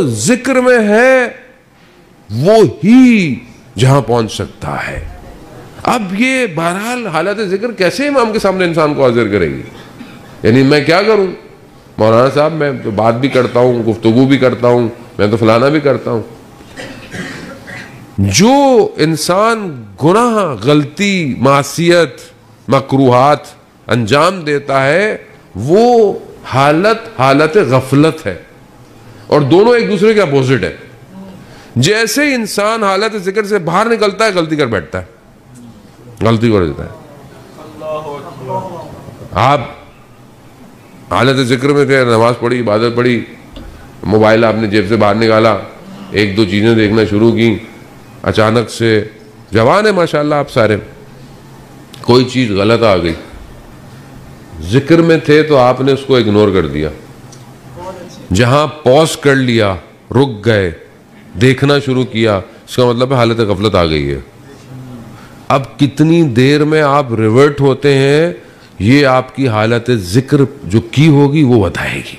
जिक्र में है वो ही जहां पहुंच सकता है। अब ये बहरहाल हालत जिक्र कैसे इमाम के सामने इंसान को हाजिर करेगी? यानी मैं क्या करूं मौलाना साहब, मैं तो बात भी करता हूं, गुफ्तगू भी करता हूं, मैं तो फलाना भी करता हूं। जो इंसान गुनाह, गलती, मासियत, मकरूहात अंजाम देता है वो हालत गफलत है, और दोनों एक दूसरे के अपोजिट है। जैसे इंसान हालत जिक्र से बाहर निकलता है गलती कर बैठता है, गलती कर देता है। आप हालत जिक्र में थे, नमाज पढ़ी, इबादत पढ़ी, मोबाइल आपने जेब से बाहर निकाला, एक दो चीजें देखना शुरू की, अचानक से जवान है माशाल्लाह आप सारे, कोई चीज गलत आ गई। जिक्र में थे तो आपने उसको इग्नोर कर दिया, जहां पॉज कर लिया, रुक गए, देखना शुरू किया, इसका मतलब है हालत गफलत आ गई है। अब कितनी देर में आप रिवर्ट होते हैं ये आपकी हालत जिक्र जो की होगी वो बताएगी।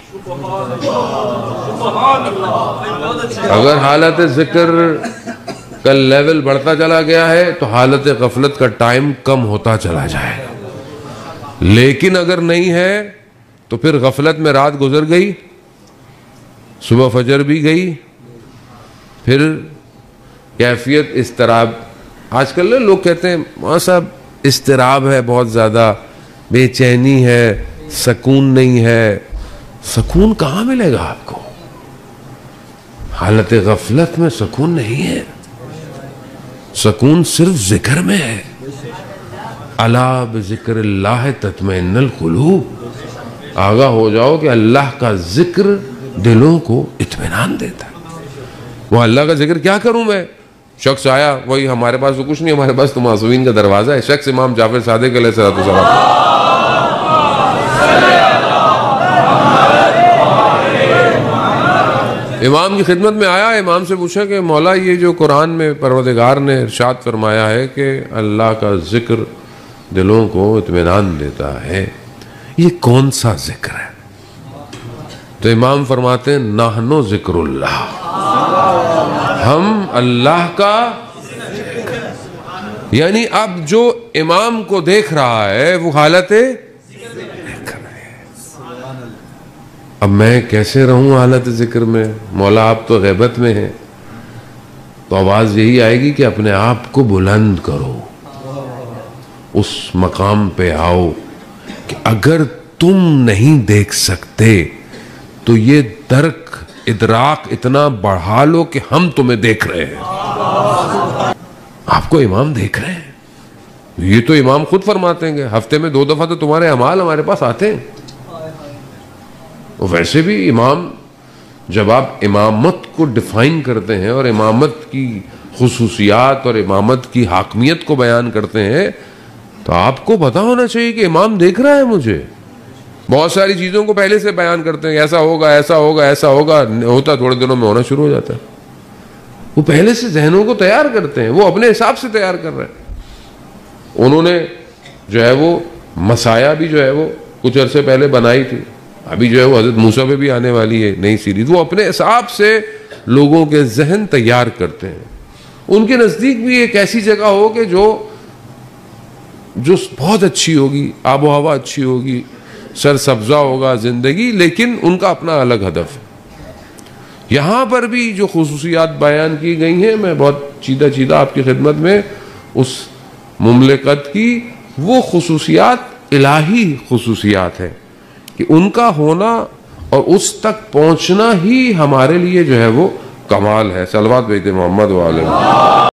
अगर हालत जिक्र का लेवल बढ़ता चला गया है तो हालत गफलत का टाइम कम होता चला जाएगा, लेकिन अगर नहीं है तो फिर गफलत में रात गुजर गई, सुबह फजर भी गई, फिर कैफियत इस्तराब। आजकल लोग कहते हैं वहाँ साहब इस्तराब है, बहुत ज़्यादा बेचैनी है, सुकून नहीं है। सुकून कहाँ मिलेगा आपको? हालत गफलत में सुकून नहीं है, सुकून सिर्फ जिक्र में है। अला बिज़िक्रिल्लाह तत्मइन्नुल क़ुलूब। आगाह हो जाओ कि अल्लाह का जिक्र दिलों को इत्मीनान देता है। वो अल्लाह का जिक्र क्या करूं मैं? शख्स आया, वही हमारे पास तो कुछ नहीं, हमारे पास तो मासूमीन का दरवाजा है। शख्स इमाम जाफर सादिक अलैहिस्सलाम इमाम की खिदमत में आया, इमाम से पूछा कि मौला ये जो कुरान में परवरदिगार ने इरशाद फरमाया है कि अल्लाह का जिक्र दिलों को इत्मीनान देता है, ये कौन सा जिक्र है? तो इमाम फरमाते हैं नाहनो जिक्रुल्लाह, हम अल्लाह का। यानी अब जो इमाम को देख रहा है वो हालत अब मैं कैसे रहूं हालत जिक्र में? मौला आप तो गैबत में हैं, तो आवाज यही आएगी कि अपने आप को बुलंद करो, उस मकाम पे आओ कि अगर तुम नहीं देख सकते तो ये दर्क इदराक इतना बढ़ा लो कि हम तुम्हें देख रहे हैं। आपको इमाम देख रहे हैं, ये तो इमाम खुद फरमाते हैं हफ्ते में 2 दफा तो तुम्हारे अमाल हमारे पास आते हैं। वैसे भी इमाम, जब आप इमामत को डिफाइन करते हैं और इमामत की खुसूसियात और इमामत की हाकमियत को बयान करते हैं तो आपको पता होना चाहिए कि इमाम देख रहा है मुझे। बहुत सारी चीज़ों को पहले से बयान करते हैं, ऐसा होगा, ऐसा होगा, ऐसा होगा, होता थोड़े दिनों में होना शुरू हो जाता है। वो पहले से जहनों को तैयार करते हैं, वो अपने हिसाब से तैयार कर रहे हैं। उन्होंने जो है वो मसाया भी जो है वो कुछ अरसे पहले बनाई थी, अभी जो है वो हज़रत मूसा पे भी आने वाली है नई सीरीज। वो अपने हिसाब से लोगों के जहन तैयार करते हैं। उनके नज़दीक भी एक ऐसी जगह हो कि जो बहुत अच्छी होगी, आबो हवा अच्छी होगी, सरसब्जा होगा ज़िंदगी, लेकिन उनका अपना अलग हदफ है। यहाँ पर भी जो खुसूसियात बयान की गई हैं, मैं बहुत चीदा आपकी खिदमत में उस मुमलिकत की वो खुसूसियात इलाही खुसूसियात है कि उनका होना और उस तक पहुंचना ही हमारे लिए जो है वो कमाल है। सलवात बेटे मोहम्मद वाले